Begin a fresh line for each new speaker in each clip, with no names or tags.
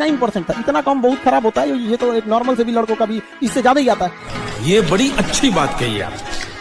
9% था। इतना कम बहुत खराब होता है, ये तो एक नॉर्मल से भी लड़कों का भी इससे ज्यादा ही आता है।
ये बड़ी अच्छी बात कही आप।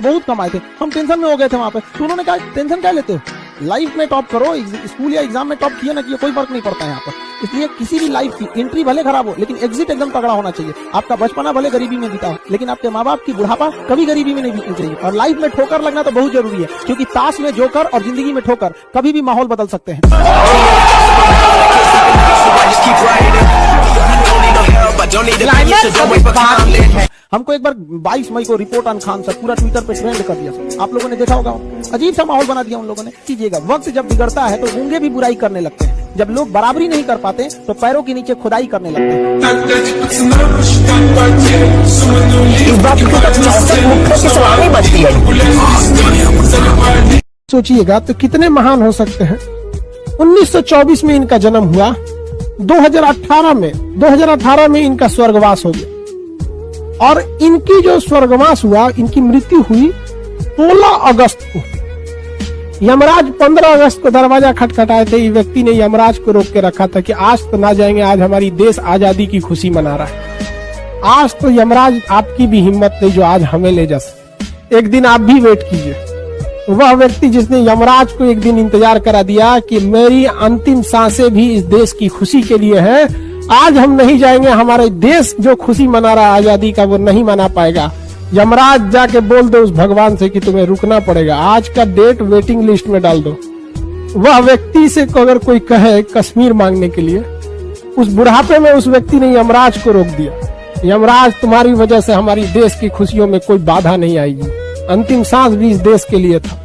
बहुत कम आए थे, हम टेंशन में हो गए थे वहां पे। तो उन्होंने कहा टेंशन क्या लेते हो, लाइफ में टॉप करो, स्कूल या एग्जाम में टॉप किया ना किया कोई फर्क नहीं पड़ता है यहाँ पर। इसलिए किसी भी लाइफ की एंट्री भले खराब हो लेकिन एग्जिट एकदम तगड़ा होना चाहिए। आपका बचपना भले गरीबी में बीता हो लेकिन आपके माँ बाप की बुढ़ापा कभी गरीबी में नहीं बीतनी चाहिए। और लाइफ में ठोकर लगना तो बहुत जरूरी है, क्योंकि ताश में जोकर और जिंदगी में ठोकर कभी भी माहौल बदल सकते हैं। हमको एक बार 22 मई को रिपोर्ट ऑन खान सर पूरा ट्विटर पे ट्रेंड कर दिया सर, आप लोगों ने देखा होगा। अजीब सा माहौल बना दिया उन लोगों ने। कीजिएगा, वक्त जब बिगड़ता है तो गूंगे भी बुराई करने लगते हैं, जब लोग बराबरी नहीं कर पाते तो पैरों के नीचे खुदाई करने लगते हैं। इस बात सोचिएगा तो कितने महान हो सकते हैं। 1924 में इनका जन्म हुआ, 2018 में इनका स्वर्गवास हो गया। और इनकी जो स्वर्गवास हुआ, इनकी मृत्यु हुई 16 अगस्त को। यमराज 15 अगस्त को दरवाजा खटखटाए थे। ये व्यक्ति ने यमराज को रोक के रखा था कि आज तो ना जाएंगे, आज हमारी देश आजादी की खुशी मना रहा है। आज तो यमराज आपकी भी हिम्मत नहीं जो आज हमें ले जा सके। एक दिन आप भी वेट कीजिए। वह व्यक्ति जिसने यमराज को एक दिन इंतजार करा दिया कि मेरी अंतिम सांसें भी इस देश की खुशी के लिए है, आज हम नहीं जाएंगे, हमारे देश जो खुशी मना रहा है आजादी का वो नहीं मना पाएगा। यमराज जाके बोल दो उस भगवान से कि तुम्हें रुकना पड़ेगा, आज का डेट वेटिंग लिस्ट में डाल दो। वह व्यक्ति से अगर कोई कहे कश्मीर मांगने के लिए, उस बुढ़ापे में उस व्यक्ति ने यमराज को रोक दिया। यमराज, तुम्हारी वजह से हमारी देश की खुशियों में कोई बाधा नहीं आएगी, अंतिम सांस भी इस देश के लिए था।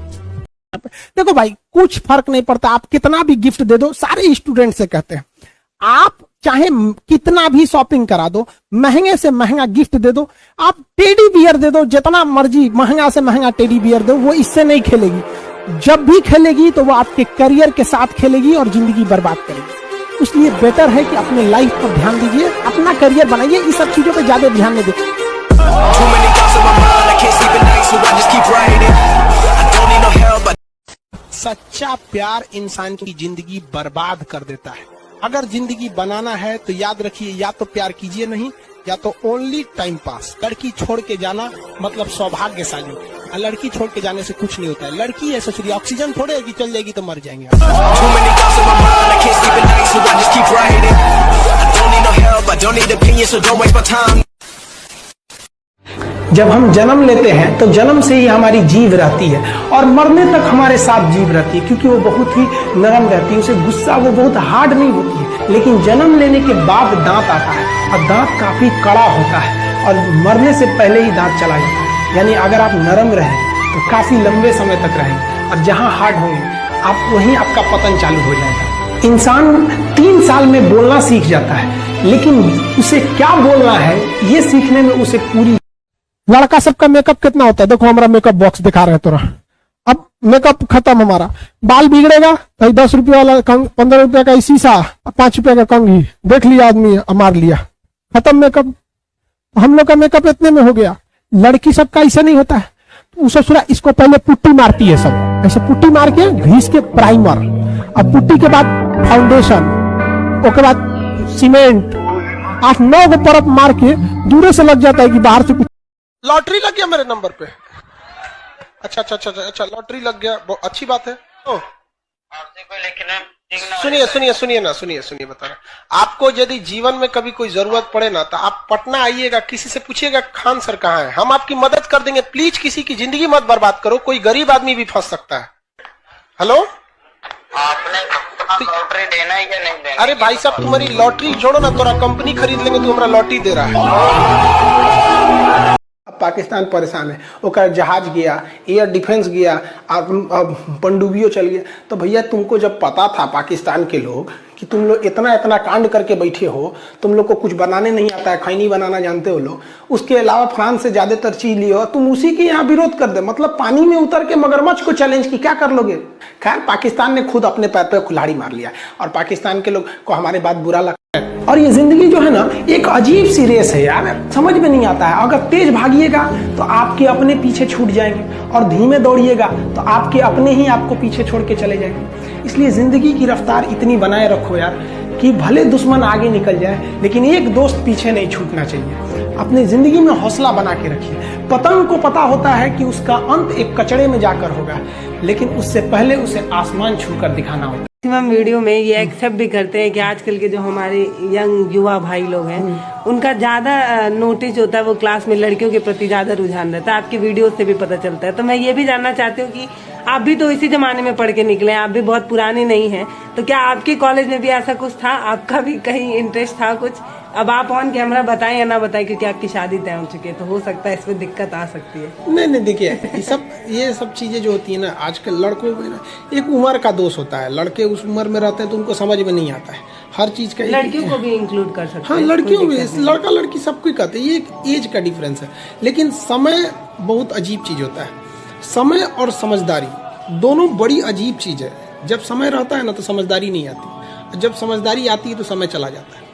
देखो भाई, कुछ फर्क नहीं पड़ता, आप कितना भी गिफ्ट दे दो। सारे स्टूडेंट से कहते हैं, आप चाहे कितना भी शॉपिंग करा दो, महंगे से महंगा गिफ्ट दे दो, आप टेडी बियर दे दो, जितना मर्जी महंगा से महंगा टेडी बियर दो, वो इससे नहीं खेलेगी। जब भी खेलेगी तो वो आपके करियर के साथ खेलेगी और जिंदगी बर्बाद करेगी। इसलिए बेटर है कि अपने लाइफ पर ध्यान दीजिए, अपना करियर बनाइए, इस सब चीजों पे ज्यादा ध्यान नहीं दीजिए। सच्चा प्यार इंसान की जिंदगी बर्बाद कर देता है। अगर जिंदगी बनाना है तो याद रखिए, या तो प्यार कीजिए नहीं, या तो ओनली टाइम पास। लड़की छोड़ के जाना मतलब सौभाग्यशाली, और लड़की छोड़ के जाने से कुछ नहीं होता है। लड़की है सोच रही ऑक्सीजन थोड़े है कि चल जाएगी तो मर जाएंगे। जब हम जन्म लेते हैं तो जन्म से ही हमारी जीभ रहती है और मरने तक हमारे साथ जीभ रहती है, क्योंकि वो बहुत ही नरम रहती है, उसे गुस्सा वो बहुत हार्ड नहीं होती है। लेकिन जन्म लेने के बाद दांत आता है और दांत काफी कड़ा होता है और मरने से पहले ही दांत चला जाता है। यानी अगर आप नरम रहें तो काफी लंबे समय तक रहेंगे, और जहां हार्ड होंगे आप वहीं आपका पतन चालू हो जाएगा। इंसान 3 साल में बोलना सीख जाता है, लेकिन उसे क्या बोलना है ये सीखने में उसे पूरी। लड़का सबका मेकअप कितना होता है, देखो हमारा मेकअप बॉक्स दिखा रहे हैं तुरंत। अब मेकअप खत्म, हमारा बाल बिगड़ेगा तो 10 रुपये वाला कंग, 15 रुपये का शीशा, 5 रुपये का कंघी, देख लिया आदमी मार लिया, खत्म मेकअप। हम लोग का मेकअप इतने में हो गया। लड़की सबका ऐसा नहीं होता है, तो उसे सुना इसको पहले पुट्टी मारती है, सब ऐसे पुट्टी मार के घिस के प्राइमर, अब पुट्टी के बाद फाउंडेशन, उसके बाद सीमेंट, 8-9 को परत मार के दूर से लग जाता है कि बाहर से। लॉटरी लग गया मेरे नंबर पे। अच्छा, लॉटरी लग गया, बहुत अच्छी बात है। सुनिए बता रहा, आपको यदि जीवन में कभी कोई जरूरत पड़े ना तो आप पटना आइएगा, किसी से पूछिएगा खान सर कहाँ है, हम आपकी मदद कर देंगे। प्लीज किसी की जिंदगी मत बर्बाद करो, कोई गरीब आदमी भी फंस सकता है। हेलो, आपने लॉटरी देना है या नहीं देना? अरे भाई साहब, तुम्हारी लॉटरी छोड़ो ना, तोरा कंपनी खरीद लेंगे, तू हमारा लॉटरी दे रहा है। पाकिस्तान परेशान है, ओकर जहाज गया, एयर डिफेंस गया, पनडुब्बियों चल गया। तो भैया तुमको जब पता था पाकिस्तान के लोग कि तुम लोग इतना इतना कांड करके बैठे हो, तुम लोग को कुछ बनाने नहीं आता है, खैनी बनाना जानते हो लोग, उसके अलावा फ्रांस से ज्यादातर चीज लिए हो, तुम उसी के यहाँ विरोध कर दे। मतलब पानी में उतर के मगरमच्छ को चैलेंज की, क्या कर लोगे? खैर, पाकिस्तान ने खुद अपने पैर पे कुल्हाड़ी मार लिया और पाकिस्तान के लोग को हमारी बात बुरा लगता है। और ये जिंदगी जो है ना, एक अजीब सी रेस है यार, समझ में नहीं आता है। अगर तेज भागिएगा तो आपके अपने पीछे छूट जाएंगे, और धीमे दौड़िएगा तो आपके अपने ही आपको पीछे छोड़ के चले जाएंगे। इसलिए जिंदगी की रफ्तार इतनी बनाए रखो यार कि भले दुश्मन आगे निकल जाए लेकिन एक दोस्त पीछे नहीं छूटना चाहिए। अपनी जिंदगी में हौसला बना के रखिए। पतंग को पता होता है कि उसका अंत एक कचड़े में जाकर होगा, लेकिन उससे पहले उसे आसमान छूकर दिखाना होता है।
मैक्सिमम वीडियो में ये एक्सेप्ट भी करते हैं कि आजकल के जो हमारे यंग युवा भाई लोग हैं उनका ज्यादा नोटिस होता है, वो क्लास में लड़कियों के प्रति ज्यादा रुझान रहता है। आपकी वीडियो से भी पता चलता है। तो मैं ये भी जानना चाहती हूँ कि आप भी तो इसी जमाने में पढ़ के निकले हैं, आप भी बहुत पुराने नहीं हैं, तो क्या आपके कॉलेज में भी ऐसा कुछ था? आपका भी कहीं इंटरेस्ट था कुछ? अब आप ऑन कैमरा बताएं या ना बताएं, क्योंकि आपकी शादी तय हो चुकी है तो हो सकता है इसमें दिक्कत आ सकती है।
नहीं देखिए, ये सब चीजें जो होती है ना, आजकल लड़कों में ना एक उम्र का दोष होता है। लड़के उस उम्र में रहते हैं तो उनको समझ में नहीं आता है हर चीज का।
लड़कियों को भी इंक्लूड कर सकते हैं।
हाँ, लड़कियों में, लड़का लड़की सबको कहते हैं, ये एक एज का डिफरेंस है। लेकिन समय बहुत अजीब चीज होता है। समय और समझदारी दोनों बड़ी अजीब चीज है। जब समय रहता है ना तो समझदारी नहीं आती, जब समझदारी आती है तो समय चला जाता है।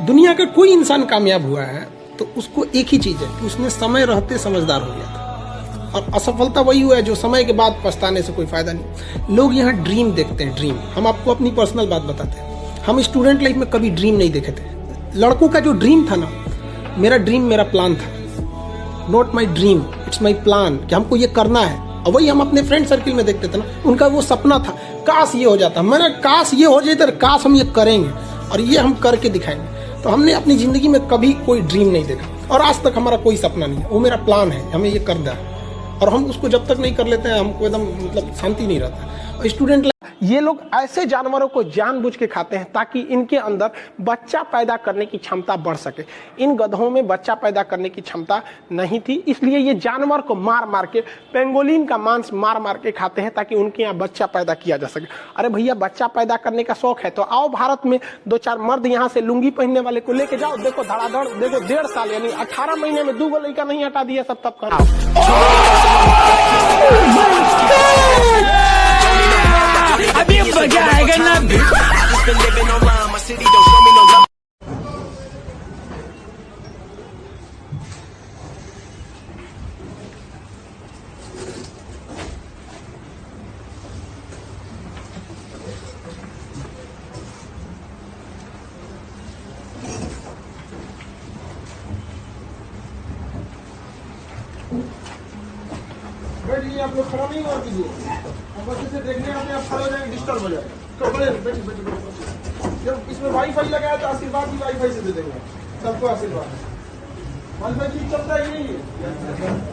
दुनिया का कोई इंसान कामयाब हुआ है तो उसको एक ही चीज है कि उसने समय रहते समझदार हो गया था, और असफलता वही हुआ है जो समय के बाद पछताने से कोई फायदा नहीं। लोग यहाँ ड्रीम देखते हैं, ड्रीम। हम आपको अपनी पर्सनल बात बताते हैं, हम स्टूडेंट लाइफ में कभी ड्रीम नहीं देखे थे। लड़कों का जो ड्रीम था ना, मेरा ड्रीम मेरा प्लान था, not my dream, it's my plan, कि हमको ये करना है। और वही हम अपने फ्रेंड सर्किल में देखते थे ना, उनका वो सपना था, काश ये हो जाता, मैंने काश ये हो जाता, काश हम ये करेंगे और ये हम करके दिखाएंगे। तो हमने अपनी जिंदगी में कभी कोई ड्रीम नहीं देखा और आज तक हमारा कोई सपना नहीं है। वो मेरा प्लान है, हमें ये करना है, और हम उसको जब तक नहीं कर लेते हैं हमको एकदम मतलब शांति नहीं रहता। और स्टूडेंट ये लोग ऐसे जानवरों को जानबूझ के खाते हैं ताकि इनके अंदर बच्चा पैदा करने की क्षमता बढ़ सके। इन गधों में बच्चा पैदा करने की क्षमता नहीं थी, इसलिए ये जानवर को मार मार के, पेंगोलिन का मांस मार मार के खाते हैं ताकि उनके यहाँ बच्चा पैदा किया जा सके। अरे भैया, बच्चा पैदा करने का शौक है तो आओ भारत में 2-4 मर्द यहाँ से लुंगी पहनने वाले को लेके जाओ, देखो धड़ाधड़, देखो 1.5 साल यानी 18 महीने में 2 लड़का नहीं हटा दिया सब, तब कराओ।
अभी मजा आएगा ना।
बैठिए, आप लोग खड़ा नहीं हुआ कीजिए, बच्चे से देखने आते आप खड़े हो जाएंगे, डिस्टर्ब हो जाएगा। तो बैठिए। जब इसमें वाईफाई लगाया तो आशीर्वाद भी वाईफाई से दे देंगे, सबको आशीर्वाद है। वाईफाई ठीक चलता है नहीं है?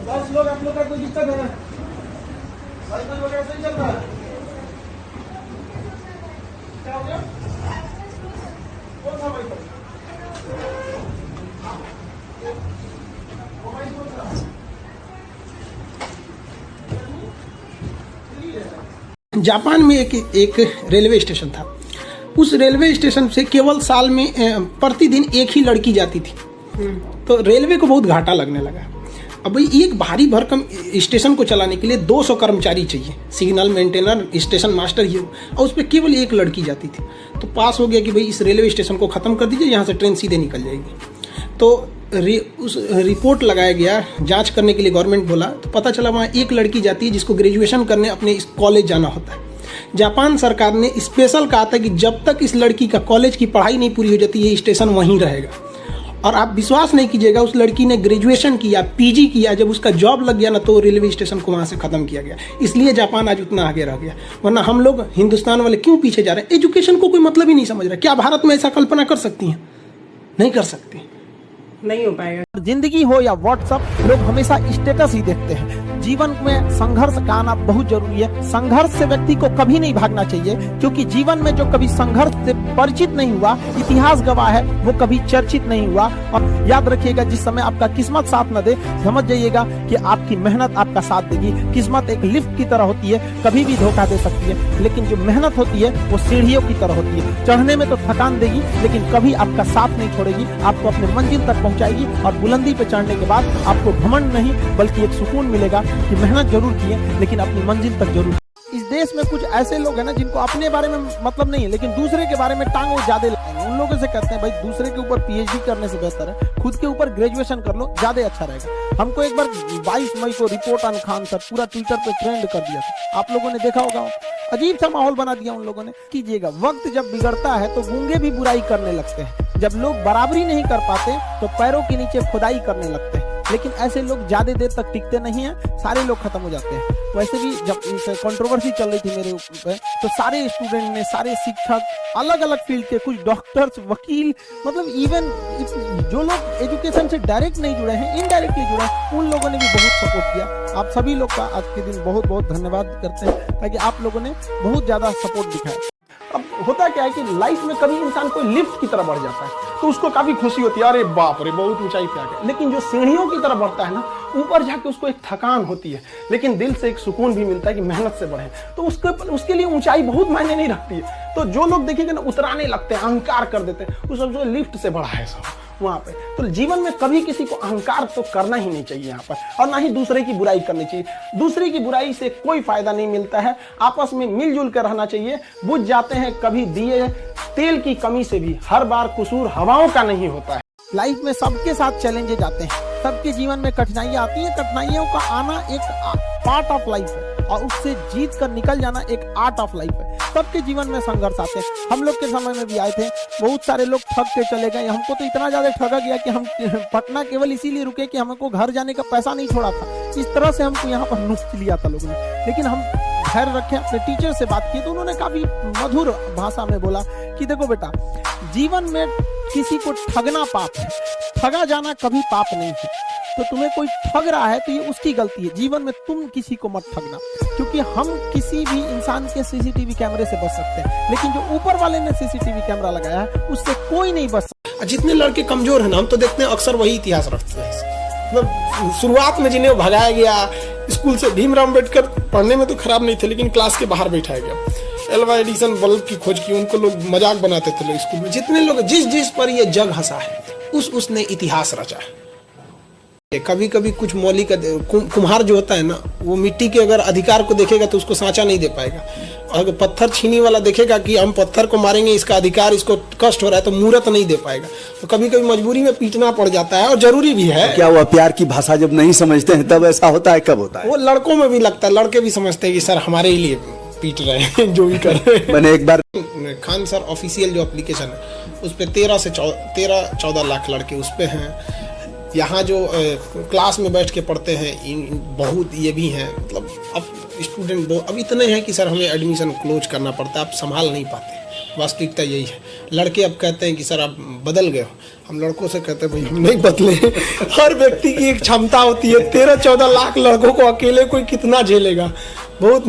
10 लोग आप लोग का कोई दिक्कत है ना? वाईफाई वगैरह सही चल रहा है? क्या हो गया? कौन सा वाईफाई? जापान में एक रेलवे स्टेशन था। उस रेलवे स्टेशन से केवल साल में प्रतिदिन एक ही लड़की जाती थी। तो रेलवे को बहुत घाटा लगने लगा। अब भाई एक भारी भरकम स्टेशन को चलाने के लिए 200 कर्मचारी चाहिए, सिग्नल मेंटेनर, स्टेशन मास्टर, ये, और उस पर केवल एक लड़की जाती थी। तो पास हो गया कि भाई इस रेलवे स्टेशन को ख़त्म कर दीजिए, यहाँ से ट्रेन सीधे निकल जाएगी। तो उस रिपोर्ट लगाया गया, जांच करने के लिए गवर्नमेंट बोला, तो पता चला वहाँ एक लड़की जाती है जिसको ग्रेजुएशन करने अपने इस कॉलेज जाना होता है। जापान सरकार ने स्पेशल कहा था कि जब तक इस लड़की का कॉलेज की पढ़ाई नहीं पूरी हो जाती ये स्टेशन वहीं रहेगा। और आप विश्वास नहीं कीजिएगा, उस लड़की ने ग्रेजुएशन किया, पीजी किया, जब उसका जॉब लग गया ना तो रेलवे स्टेशन को वहाँ से ख़त्म किया गया। इसलिए जापान आज उतना आगे रह गया, वरना हम लोग हिंदुस्तान वाले क्यों पीछे जा रहे हैं? एजुकेशन को कोई मतलब ही नहीं समझ रहा। क्या भारत में ऐसा कल्पना कर सकती हैं? नहीं कर सकती,
नहीं हो पाएगा।
जिंदगी हो या व्हाट्सएप, लोग हमेशा स्टेटस ही देखते हैं। जीवन में संघर्ष का आना बहुत जरूरी है। संघर्ष से व्यक्ति को कभी नहीं भागना चाहिए, क्योंकि जीवन में जो कभी संघर्ष से परिचित नहीं हुआ, इतिहास गवाह है, वो कभी चर्चित नहीं हुआ। और याद रखिएगा, जिस समय आपका किस्मत साथ न दे, समझ जाइएगा कि आपकी मेहनत आपका साथ देगी। किस्मत एक लिफ्ट की तरह होती है, कभी भी धोखा दे सकती है, लेकिन जो मेहनत होती है वो सीढ़ियों की तरह होती है। चढ़ने में तो थकान देगी, लेकिन कभी आपका साथ नहीं छोड़ेगी, आपको अपने मंजिल तक पहुंचाएगी। और बुलंदी पे चढ़ने के बाद आपको घमंड नहीं बल्कि एक सुकून मिलेगा कि मेहनत जरूर की है, लेकिन अपनी मंजिल तक जरूर। इस देश में कुछ ऐसे लोग हैं ना जिनको अपने बारे में मतलब नहीं है, लेकिन दूसरे के बारे में टांग ज्यादा लगाएंगे। उन लोगों से कहते हैं भाई दूसरे के ऊपर पीएचडी करने से बेहतर है खुद के ऊपर ग्रेजुएशन कर लो, ज्यादा अच्छा रहेगा। हमको एक बार 22 मई को रिपोर्ट ऑन खान सर पूरा ट्विटर पे ट्रेंड कर दिया था, आप लोगों ने देखा होगा। अजीब सा माहौल बना दिया उन लोगों ने। कीजिएगा, वक्त जब बिगड़ता है तो गूंगे भी बुराई करने लगते हैं। जब लोग बराबरी नहीं कर पाते तो पैरों के नीचे खुदाई करने लगते हैं। लेकिन ऐसे लोग ज्यादा देर तक टिकते नहीं हैं, सारे लोग खत्म हो जाते हैं। वैसे भी जब कंट्रोवर्सी चल रही थी मेरे ऊपर, तो सारे स्टूडेंट ने, सारे शिक्षक, अलग अलग फील्ड के, कुछ डॉक्टर्स, वकील, मतलब इवन जो लोग एजुकेशन से डायरेक्ट नहीं जुड़े हैं, इनडायरेक्टली जुड़े हैं, उन लोगों ने भी बहुत सपोर्ट किया। आप सभी लोग का आज के दिन बहुत बहुत धन्यवाद करते हैं, ताकि आप लोगों ने बहुत ज्यादा सपोर्ट दिखाया।
अब होता क्या है कि लाइफ में कभी इंसान कोई लिफ्ट की तरफ बढ़ जाता है तो उसको काफी खुशी होती है, अरे बाप रे बहुत ऊंचाई पे आ गया। लेकिन जो सीढ़ियों की तरफ बढ़ता है ना, ऊपर जाके उसको एक थकान होती है, लेकिन दिल से एक सुकून भी मिलता है कि मेहनत से बढ़े। तो उसके लिए ऊंचाई बहुत मायने नहीं रखती है। तो जो लोग देखेंगे ना उतराने लगते हैं, अहंकार कर देते हैं, वो सब जो लिफ्ट से बढ़ा है सब वहां पे। तो जीवन में कभी किसी को अहंकार तो करना ही नहीं चाहिए यहाँ पर, और ना ही दूसरे की बुराई करनी चाहिए। दूसरे की बुराई से कोई फायदा नहीं मिलता है। आपस में मिलजुल कर रहना चाहिए। बुझ जाते हैं कभी दिए तेल की कमी से भी, हर बार कसूर हवाओं का नहीं होता है।
लाइफ में सबके साथ चैलेंजेस आते हैं, सबके जीवन में कठिनाइयां आती हैं। कठिनाइयों का आना एक पार्ट ऑफ लाइफ है, और उससे जीत कर निकल जाना एक आर्ट ऑफ लाइफ है। सबके जीवन में संघर्ष आते हैं। हम लोग के समय में भी आए थे। बहुत सारे लोग ठग के चले गए। हमको तो इतना ज्यादा ठगा गया कि हम पटना केवल इसीलिए रुके कि हमको घर जाने का पैसा नहीं छोड़ा था। इस तरह से हमको यहाँ पर नुस्ख लिया था लोगों ने। लेकिन हम धैर्य रखे, अपने टीचर से बात की तो उन्होंने काफी मधुर भाषा में बोला कि देखो बेटा, जीवन में किसी को ठगना पाप है, ठगा जाना कभी पाप नहीं है। तो तुम्हें कोई ठग रहा है तो ये उसकी गलती है। जीवन में तुम किसी को मत ठगना, क्योंकि हम किसी भी इंसान के सीसीटीवी कैमरे से बच सकते हैं, लेकिन जो ऊपर वाले ने सीसीटीवी कैमरा लगाया है उससे कोई नहीं बच सकता।
जितने लड़के कमजोर हैं ना, हम तो देखते हैं अक्सर वही इतिहास रखते हैं। मतलब शुरुआत में जिन्हें भगाया गया स्कूल से, भीमराव अम्बेडकर पढ़ने में तो खराब नहीं थे, लेकिन क्लास के बाहर बैठाया गया। एल्वा एडिसन बल्ब की खोज की, उनको लोग मजाक बनाते थे लोग स्कूल में। जितने लोग जिस पर ये जग हंसा है, उसने इतिहास रचा है। कभी कभी कुछ मौलिक कुम्हार जो होता है ना, वो मिट्टी के अगर अधिकार को देखेगा तो उसको सांचा नहीं दे पाएगा। अगर पत्थर छीनी वाला देखेगा कि हम पत्थर को मारेंगे, इसका अधिकार, इसको कष्ट हो रहा है, तो मूर्त नहीं दे पाएगा। तो कभी कभी मजबूरी में पीटना पड़ जाता है, और जरूरी भी है।
क्या हुआ, प्यार की भाषा जब नहीं समझते हैं तब ऐसा होता है? कब होता है?
वो लड़कों में भी लगता है, लड़के भी समझते हैं कि सर हमारे ही लिए पीट रहे हैं जो भी कर रहे हैं।
मैंने एक बार
खान सर ऑफिशियल जो एप्लीकेशन है उस पर 13-14 लाख लड़के उस पर हैं। यहाँ जो क्लास में बैठ के पढ़ते हैं बहुत ये भी हैं। मतलब अब स्टूडेंट अब इतने हैं कि सर हमें एडमिशन क्लोज करना पड़ता है, आप संभाल नहीं पाते। वास्तविकता यही है। लड़के अब कहते हैं कि सर आप बदल गए हो। हम लड़कों से कहते हैं भाई हम नहीं बदले। हर व्यक्ति की एक क्षमता होती है। 13-14 लाख लड़कों को अकेले कोई कितना झेलेगा। बहुत